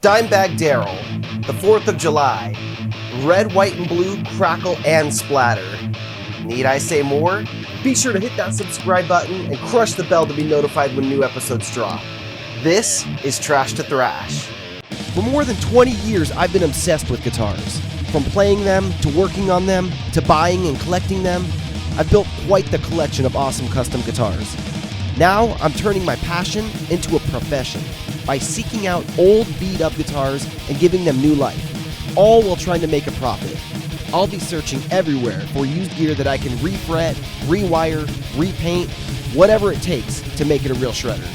Dimebag Darrell, the 4th of July, red, white, and blue, crackle, and splatter. Need I say more? Be sure to hit that subscribe button and crush the bell to be notified when new episodes drop. This is Trash to Thrash. For more than 20 years, I've been obsessed with guitars. From playing them, to working on them, to buying and collecting them, I've built quite the collection of awesome custom guitars. Now, I'm turning my passion into a profession by seeking out old, beat-up guitars and giving them new life, all while trying to make a profit. I'll be searching everywhere for used gear that I can refret, rewire, repaint, whatever it takes to make it a real shredder.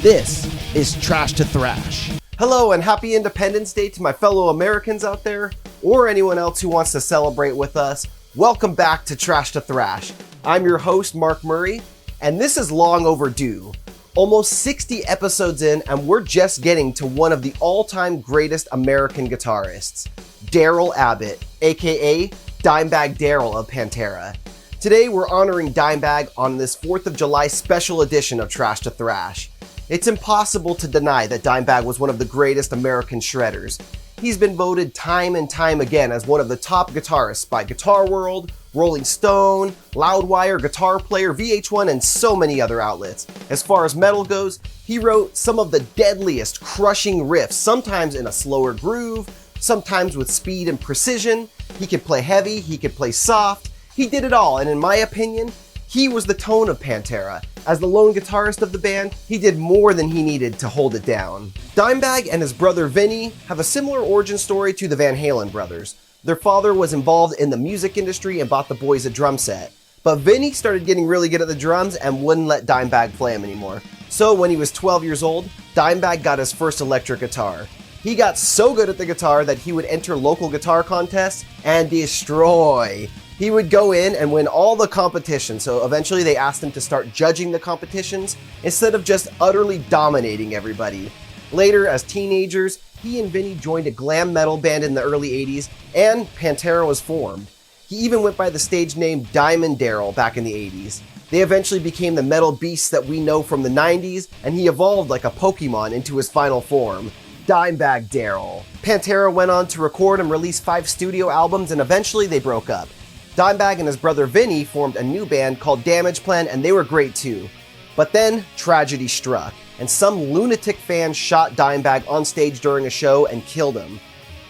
This is Trash to Thrash. Hello and happy Independence Day to my fellow Americans out there, or anyone else who wants to celebrate with us. Welcome back to Trash to Thrash. I'm your host, Mark Murray, and this is long overdue. Almost 60 episodes in, and we're just getting to one of the all-time greatest American guitarists, Darrell Abbott, aka Dimebag Darrell of Pantera. Today we're honoring Dimebag on this 4th of July special edition of Trash to Thrash. It's impossible to deny that Dimebag was one of the greatest American shredders. He's been voted time and time again as one of the top guitarists by Guitar World, Rolling Stone, Loudwire, Guitar Player, VH1, and so many other outlets. As far as metal goes, he wrote some of the deadliest, crushing riffs, sometimes in a slower groove, sometimes with speed and precision. He could play heavy, he could play soft. He did it all, and in my opinion, he was the tone of Pantera. As the lone guitarist of the band, he did more than he needed to hold it down. Dimebag and his brother Vinny have a similar origin story to the Van Halen brothers. Their father was involved in the music industry and bought the boys a drum set. But Vinny started getting really good at the drums and wouldn't let Dimebag play him anymore. So when he was 12 years old, Dimebag got his first electric guitar. He got so good at the guitar that he would enter local guitar contests and destroy. He would go in and win all the competitions, so eventually they asked him to start judging the competitions instead of just utterly dominating everybody. Later, as teenagers, he and Vinny joined a glam metal band in the early 80s, and Pantera was formed. He even went by the stage name Diamond Darrell back in the 80s. They eventually became the metal beasts that we know from the 90s, and he evolved like a Pokemon into his final form, Dimebag Darrell. Pantera went on to record and release 5 studio albums, and eventually they broke up. Dimebag and his brother Vinny formed a new band called Damage Plan, and they were great too. But then, tragedy struck, and some lunatic fan shot Dimebag on stage during a show and killed him.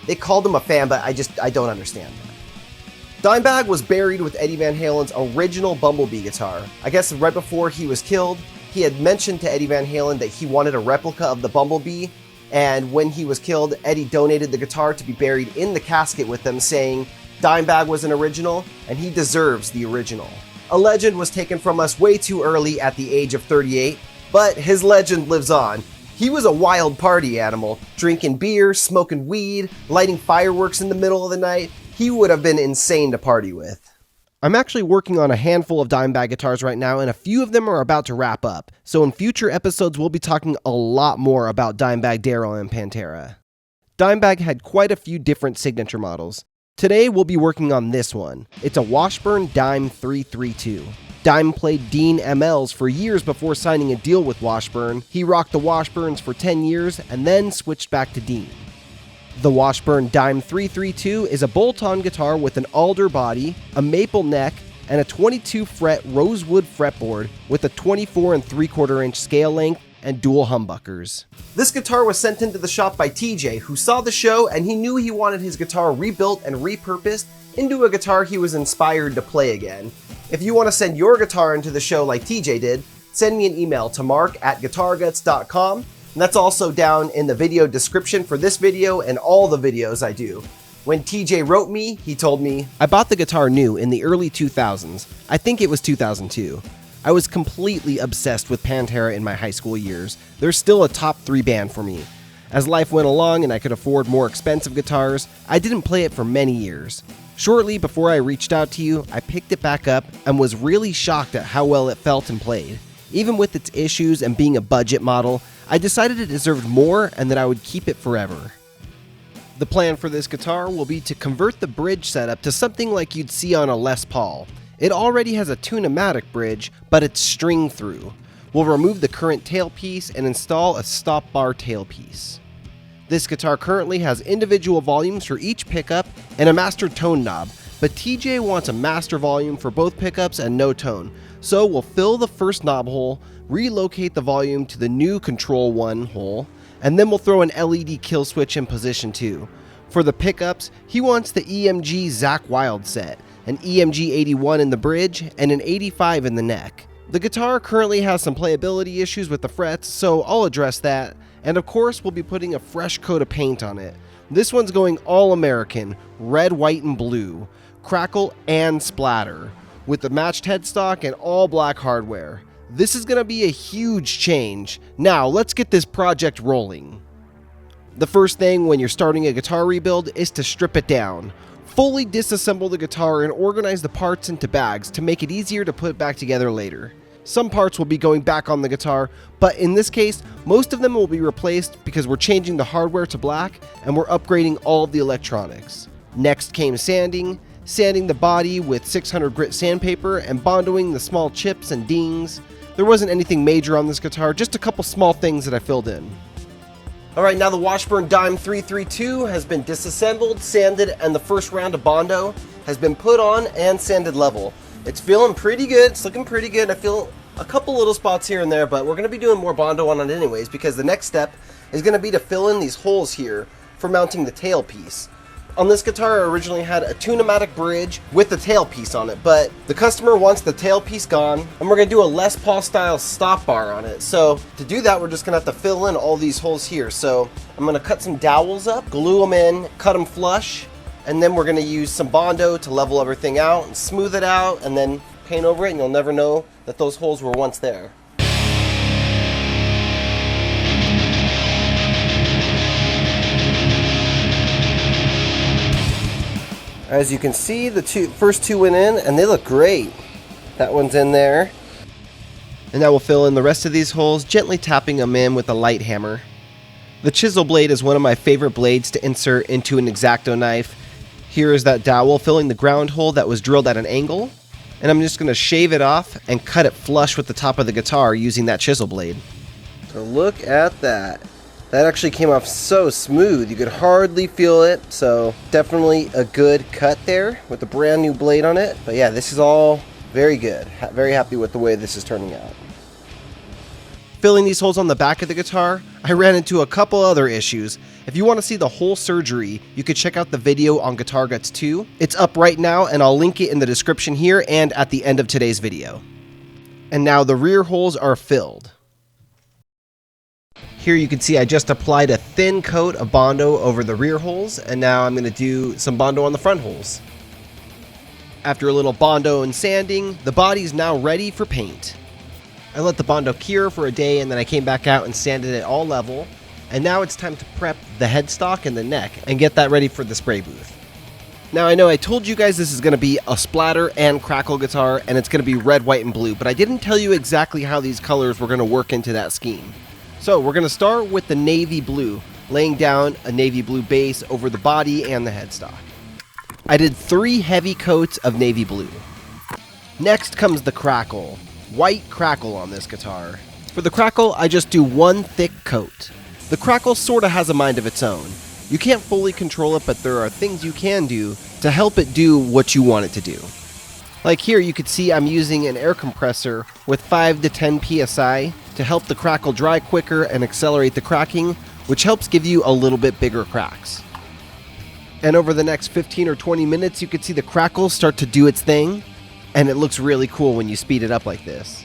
They called him a fan, but I don't understand that. Dimebag was buried with Eddie Van Halen's original Bumblebee guitar. I guess right before he was killed, he had mentioned to Eddie Van Halen that he wanted a replica of the Bumblebee, and when he was killed, Eddie donated the guitar to be buried in the casket with them, saying Dimebag was an original, and he deserves the original. A legend was taken from us way too early at the age of 38, but his legend lives on. He was a wild party animal, drinking beer, smoking weed, lighting fireworks in the middle of the night. He would have been insane to party with. I'm actually working on a handful of Dimebag guitars right now, and a few of them are about to wrap up. So in future episodes, we'll be talking a lot more about Dimebag Darrell and Pantera. Dimebag had quite a few different signature models. Today, we'll be working on this one. It's a Washburn Dime 332. Dime played Dean MLs for years before signing a deal with Washburn. He rocked the Washburns for 10 years and then switched back to Dean. The Washburn Dime 332 is a bolt-on guitar with an alder body, a maple neck, and a 22-fret rosewood fretboard with a 24 3/4 inch scale length and dual humbuckers. This guitar was sent into the shop by TJ, who saw the show and he knew he wanted his guitar rebuilt and repurposed into a guitar he was inspired to play again. If you want to send your guitar into the show like TJ did, send me an email to mark@guitarguts.com, and that's also down in the video description for this video and all the videos I do. When TJ wrote me, he told me, "I bought the guitar new in the early 2000s. I think it was 2002. I was completely obsessed with Pantera in my high school years. They're still a top 3 band for me. As life went along and I could afford more expensive guitars, I didn't play it for many years. Shortly before I reached out to you, I picked it back up and was really shocked at how well it felt and played. Even with its issues and being a budget model, I decided it deserved more and that I would keep it forever." The plan for this guitar will be to convert the bridge setup to something like you'd see on a Les Paul. It already has a Tune-o-matic bridge, but it's string through. We'll remove the current tailpiece and install a stop bar tailpiece. This guitar currently has individual volumes for each pickup and a master tone knob, but TJ wants a master volume for both pickups and no tone. So we'll fill the first knob hole, relocate the volume to the new control 1 hole, and then we'll throw an LED kill switch in position 2. For the pickups, he wants the EMG Zakk Wylde set, an EMG 81 in the bridge and an 85 in the neck. The guitar currently has some playability issues with the frets, so I'll address that. And of course, we'll be putting a fresh coat of paint on it. This one's going all American, red, white, and blue, crackle and splatter, with the matched headstock and all black hardware. This is going to be a huge change. Now, let's get this project rolling. The first thing when you're starting a guitar rebuild is to strip it down. Fully disassemble the guitar and organize the parts into bags to make it easier to put back together later. Some parts will be going back on the guitar, but in this case, most of them will be replaced because we're changing the hardware to black and we're upgrading all of the electronics. Next came sanding the body with 600 grit sandpaper and bondoing the small chips and dings. There wasn't anything major on this guitar, just a couple small things that I filled in. Alright, now the Washburn Dime 332 has been disassembled, sanded, and the first round of Bondo has been put on and sanded level. It's feeling pretty good, it's looking pretty good. I feel a couple little spots here and there, but we're going to be doing more Bondo on it anyways, because the next step is going to be to fill in these holes here for mounting the tailpiece. On this guitar, I originally had a Tune-O-Matic bridge with the tailpiece on it, but the customer wants the tailpiece gone, and we're going to do a Les Paul style stop bar on it. So to do that, we're just going to have to fill in all these holes here. So I'm going to cut some dowels up, glue them in, cut them flush, and then we're going to use some Bondo to level everything out and smooth it out, and then paint over it, and you'll never know that those holes were once there. As you can see, the first two went in and they look great. That one's in there. And now we'll fill in the rest of these holes, gently tapping them in with a light hammer. The chisel blade is one of my favorite blades to insert into an X-Acto knife. Here is that dowel filling the ground hole that was drilled at an angle. And I'm just going to shave it off and cut it flush with the top of the guitar using that chisel blade. So look at that. That actually came off so smooth, you could hardly feel it, so definitely a good cut there with a brand new blade on it. But yeah, this is all very good. Very happy with the way this is turning out. Filling these holes on the back of the guitar, I ran into a couple other issues. If you want to see the whole surgery, you could check out the video on GuitarGuts 2. It's up right now, and I'll link it in the description here and at the end of today's video. And now the rear holes are filled. Here you can see I just applied a thin coat of Bondo over the rear holes, and now I'm going to do some Bondo on the front holes. After a little Bondo and sanding, the body's now ready for paint. I let the Bondo cure for a day, and then I came back out and sanded it all level, and now it's time to prep the headstock and the neck and get that ready for the spray booth. Now I know I told you guys this is going to be a splatter and crackle guitar, and it's going to be red, white, and blue, but I didn't tell you exactly how these colors were going to work into that scheme. So we're going to start with the navy blue, laying down a navy blue base over the body and the headstock. I did 3 heavy coats of navy blue. Next comes the crackle, white crackle on this guitar. For the crackle, I just do 1 thick coat. The crackle sort of has a mind of its own. You can't fully control it, but there are things you can do to help it do what you want it to do. Like here, you can see I'm using an air compressor with 5 to 10 psi to help the crackle dry quicker and accelerate the cracking, which helps give you a little bit bigger cracks. And over the next 15 or 20 minutes, you can see the crackle start to do its thing, and it looks really cool when you speed it up like this.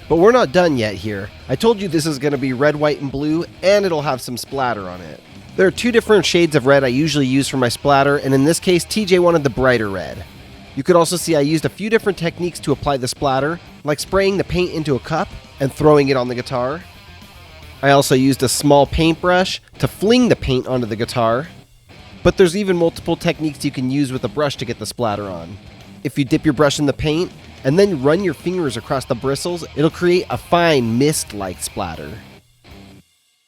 But we're not done yet here. I told you this is going to be red, white, and blue, and it'll have some splatter on it. There are 2 different shades of red I usually use for my splatter, and in this case, TJ wanted the brighter red. You could also see I used a few different techniques to apply the splatter, like spraying the paint into a cup and throwing it on the guitar. I also used a small paintbrush to fling the paint onto the guitar. But there's even multiple techniques you can use with a brush to get the splatter on. If you dip your brush in the paint and then run your fingers across the bristles, it'll create a fine mist-like splatter.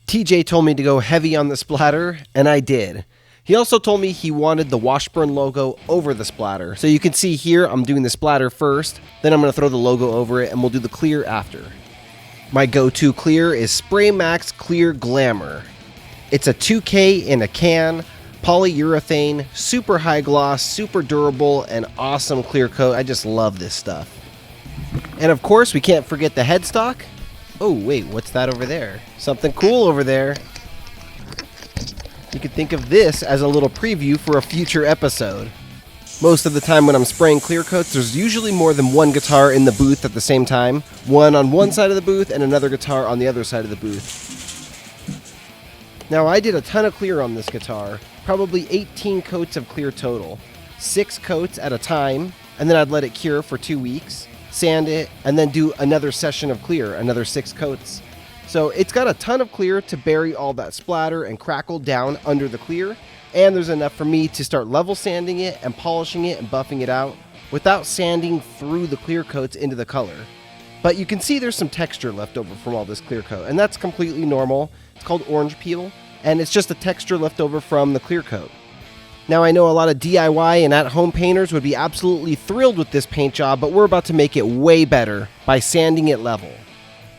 TJ told me to go heavy on the splatter, and I did. He also told me he wanted the Washburn logo over the splatter. So you can see here, I'm doing the splatter first, then I'm going to throw the logo over it, and we'll do the clear after. My go-to clear is Spray Max Clear Glamour. It's a 2K in a can, polyurethane, super high gloss, super durable, and awesome clear coat. I just love this stuff. And of course, we can't forget the headstock. Oh, wait, what's that over there? Something cool over there. You could think of this as a little preview for a future episode. Most of the time when I'm spraying clear coats, there's usually more than one guitar in the booth at the same time. One on one side of the booth and another guitar on the other side of the booth. Now I did a ton of clear on this guitar, probably 18 coats of clear total. 6 coats at a time, and then I'd let it cure for 2 weeks, sand it, and then do another session of clear, another 6 coats. So it's got a ton of clear to bury all that splatter and crackle down under the clear, and there's enough for me to start level sanding it and polishing it and buffing it out without sanding through the clear coats into the color. But you can see there's some texture left over from all this clear coat, and that's completely normal. It's called orange peel, and it's just a texture left over from the clear coat. Now I know a lot of DIY and at-home painters would be absolutely thrilled with this paint job, but we're about to make it way better by sanding it level.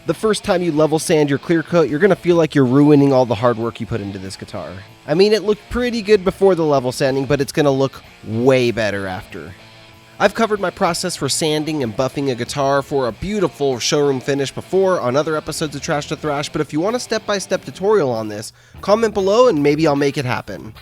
The first time you level sand your clear coat, you're going to feel like you're ruining all the hard work you put into this guitar. I mean, it looked pretty good before the level sanding, but it's going to look way better after. I've covered my process for sanding and buffing a guitar for a beautiful showroom finish before on other episodes of Trash to Thrash, but if you want a step-by-step tutorial on this, comment below and maybe I'll make it happen.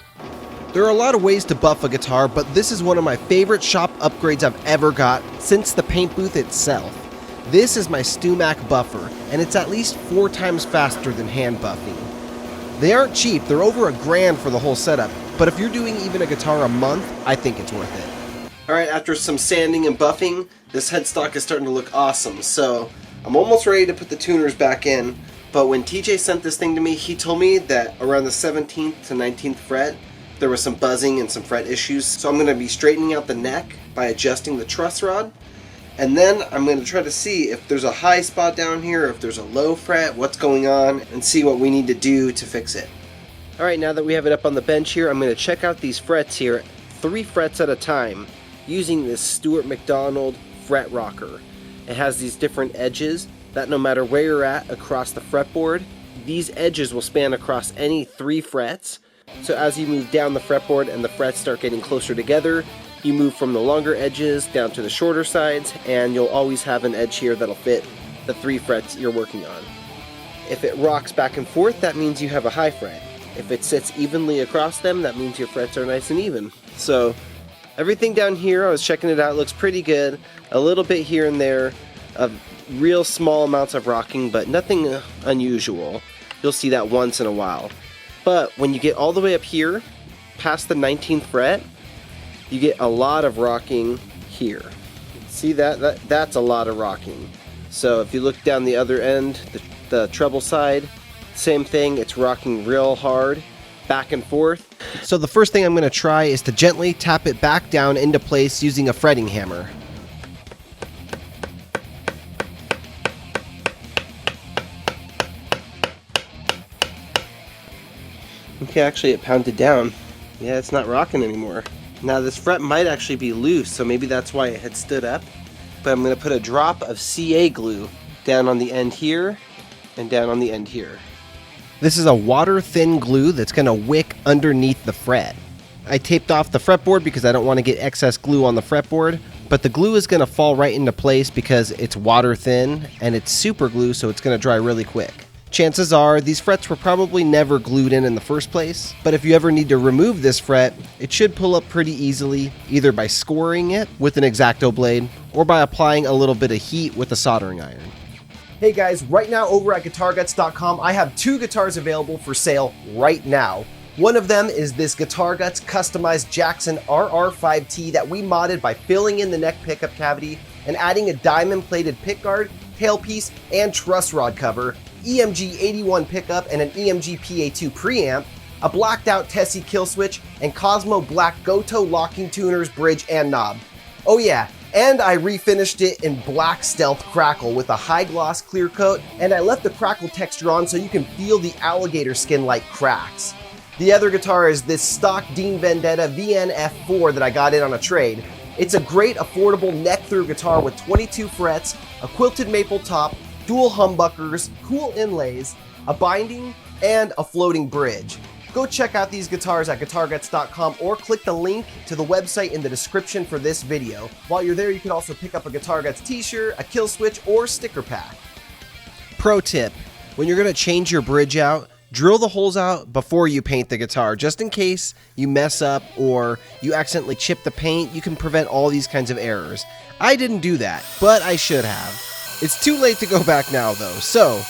There are a lot of ways to buff a guitar, but this is one of my favorite shop upgrades I've ever got since the paint booth itself. This is my StewMac buffer, and it's at least 4 times faster than hand buffing. They aren't cheap, they're over $1,000 for the whole setup, but if you're doing even a guitar a month, I think it's worth it. Alright, after some sanding and buffing, this headstock is starting to look awesome, so I'm almost ready to put the tuners back in, but when TJ sent this thing to me, he told me that around the 17th to 19th fret, there was some buzzing and some fret issues, so I'm going to be straightening out the neck by adjusting the truss rod. And then I'm going to try to see if there's a high spot down here, if there's a low fret, what's going on, and see what we need to do to fix it. Alright, now that we have it up on the bench here, I'm going to check out these frets here, 3 frets at a time, using this Stuart McDonald fret rocker. It has these different edges that no matter where you're at across the fretboard, these edges will span across any 3 frets. So as you move down the fretboard and the frets start getting closer together, you move from the longer edges down to the shorter sides, and you'll always have an edge here that'll fit the 3 frets you're working on. If it rocks back and forth, that means you have a high fret. If it sits evenly across them, that means your frets are nice and even. So everything down here, I was checking it out, looks pretty good. A little bit here and there of real small amounts of rocking, but nothing unusual. You'll see that once in a while. But when you get all the way up here, past the 19th fret, you get a lot of rocking here. See that? That's a lot of rocking. So if you look down the other end, the treble side, same thing, it's rocking real hard, back and forth. So the first thing I'm going to try is to gently tap it back down into place using a fretting hammer. Okay, actually it pounded down. Yeah, it's not rocking anymore. Now this fret might actually be loose, so maybe that's why it had stood up. But I'm going to put a drop of CA glue down on the end here and down on the end here. This is a water-thin glue that's going to wick underneath the fret. I taped off the fretboard because I don't want to get excess glue on the fretboard, but the glue is going to fall right into place because it's water-thin and it's super glue, so it's going to dry really quick. Chances are these frets were probably never glued in the first place, but if you ever need to remove this fret, it should pull up pretty easily, either by scoring it with an X-Acto blade or by applying a little bit of heat with a soldering iron. Hey guys, right now over at GuitarGuts.com, I have 2 guitars available for sale right now. One of them is this GuitarGuts customized Jackson RR5T that we modded by filling in the neck pickup cavity and adding a diamond-plated pickguard, tailpiece, and truss rod cover, EMG 81 pickup and an EMG PA2 preamp, a blacked out Tessie kill switch, and Cosmo Black Goto locking tuners, bridge, and knob. Oh yeah, and I refinished it in Black Stealth Crackle with a high gloss clear coat, and I left the crackle texture on so you can feel the alligator skin like cracks. The other guitar is this stock Dean Vendetta VNF4 that I got in on a trade. It's a great affordable neck through guitar with 22 frets, a quilted maple top, dual humbuckers, cool inlays, a binding, and a floating bridge. Go check out these guitars at GuitarGuts.com or click the link to the website in the description for this video. While you're there, you can also pick up a GuitarGuts t-shirt, a kill switch, or sticker pack. Pro tip, when you're going to change your bridge out, drill the holes out before you paint the guitar, just in case you mess up or you accidentally chip the paint. You can prevent all these kinds of errors. I didn't do that, but I should have. It's too late to go back now though. So,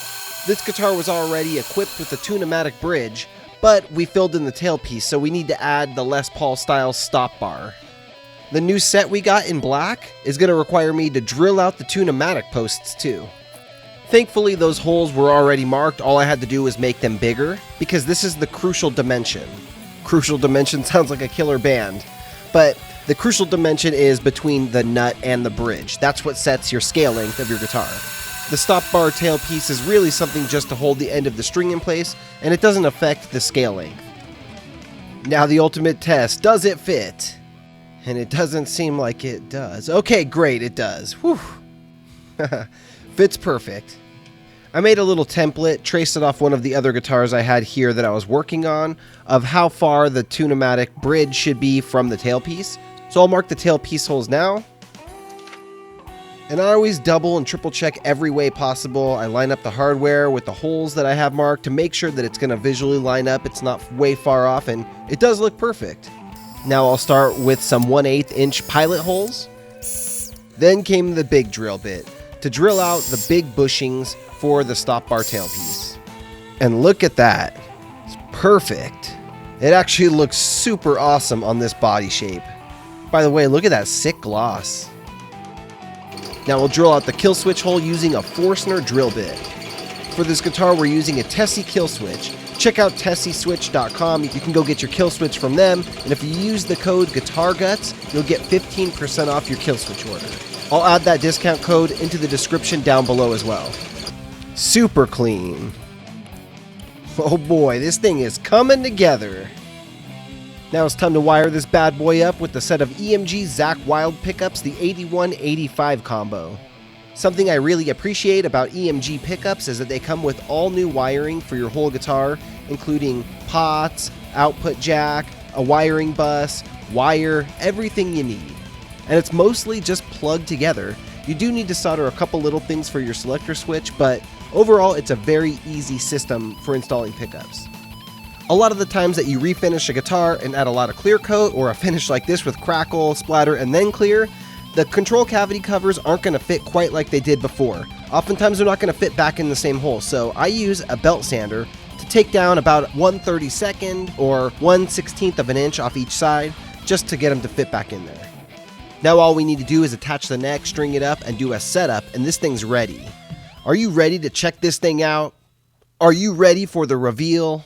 this guitar was already equipped with the Tune-o-matic bridge, but we filled in the tailpiece, so we need to add the Les Paul style stop bar. The new set we got in black is going to require me to drill out the Tune-o-matic posts too. Thankfully, those holes were already marked. All I had to do was make them bigger, because this is the crucial dimension. Crucial dimension sounds like a killer band, but the crucial dimension is between the nut and the bridge. That's what sets your scale length of your guitar. The stop bar tailpiece is really something just to hold the end of the string in place, and it doesn't affect the scale length. Now the ultimate test, does it fit? And it doesn't seem like it does. Okay, great, it does. Whew. Fits perfect. I made a little template, traced it off one of the other guitars I had here that I was working on, of how far the Tune-o-matic bridge should be from the tailpiece. So I'll mark the tailpiece holes now. And I always double and triple check every way possible. I line up the hardware with the holes that I have marked to make sure that it's going to visually line up. It's not way far off, and it does look perfect. Now I'll start with some 1/8 inch pilot holes. Then came the big drill bit, to drill out the big bushings for the stop bar tailpiece. And look at that. It's perfect. It actually looks super awesome on this body shape. By the way, look at that sick gloss. Now we'll drill out the kill switch hole using a Forstner drill bit. For this guitar, we're using a Tessie kill switch. Check out TessieSwitch.com. You can go get your kill switch from them, and if you use the code GuitarGuts, you'll get 15% off your kill switch order. I'll add that discount code into the description down below as well. Super clean. Oh boy, this thing is coming together. Now it's time to wire this bad boy up with the set of EMG Zakk Wylde pickups, the 8185 combo. Something I really appreciate about EMG pickups is that they come with all new wiring for your whole guitar, including pots, output jack, a wiring bus, wire, everything you need. And it's mostly just plugged together. You do need to solder a couple little things for your selector switch, but overall it's a very easy system for installing pickups. A lot of the times that you refinish a guitar and add a lot of clear coat, or a finish like this with crackle, splatter, and then clear, the control cavity covers aren't going to fit quite like they did before. Oftentimes they're not going to fit back in the same hole, so I use a belt sander to take down about 1/32 or 1/16 of an inch off each side, just to get them to fit back in there. Now all we need to do is attach the neck, string it up, and do a setup, and this thing's ready. Are you ready to check this thing out? Are you ready for the reveal?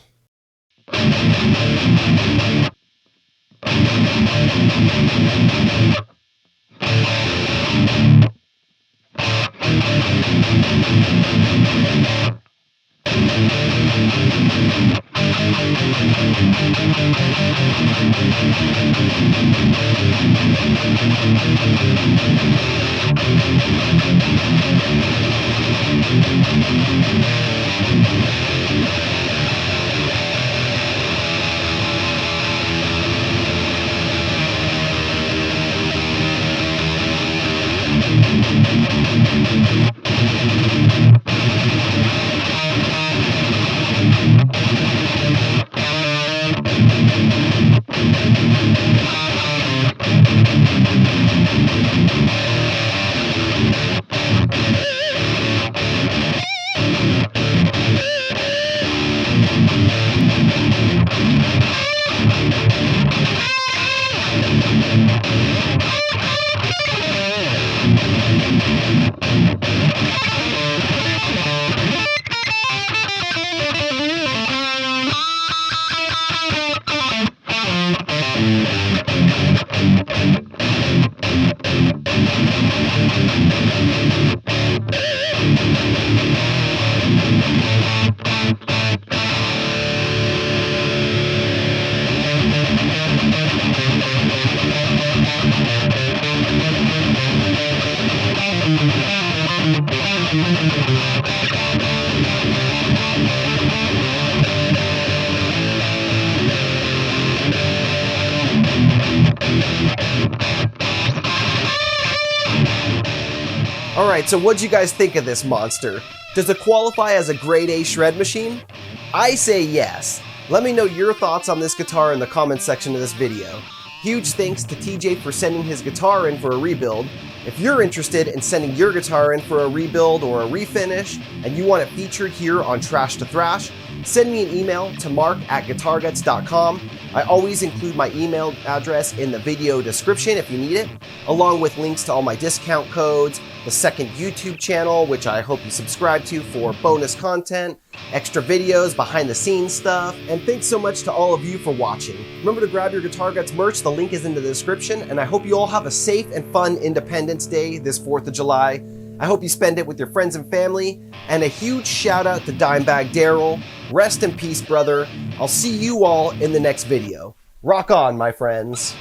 Alright, so what'd you guys think of this monster? Does it qualify as a grade A shred machine? I say yes. Let me know your thoughts on this guitar in the comments section of this video. Huge thanks to TJ for sending his guitar in for a rebuild. If you're interested in sending your guitar in for a rebuild or a refinish, and you want it featured here on Trash to Thrash, send me an email to mark@guitarguts.com. I always include my email address in the video description if you need it, along with links to all my discount codes, the second YouTube channel, which I hope you subscribe to for bonus content, extra videos, behind the scenes stuff, and thanks so much to all of you for watching. Remember to grab your Guitar Guts merch, the link is in the description, and I hope you all have a safe and fun Independence Day this 4th of July. I hope you spend it with your friends and family, and a huge shout out to Dimebag Darrell. Rest in peace, brother. I'll see you all in the next video. Rock on, my friends.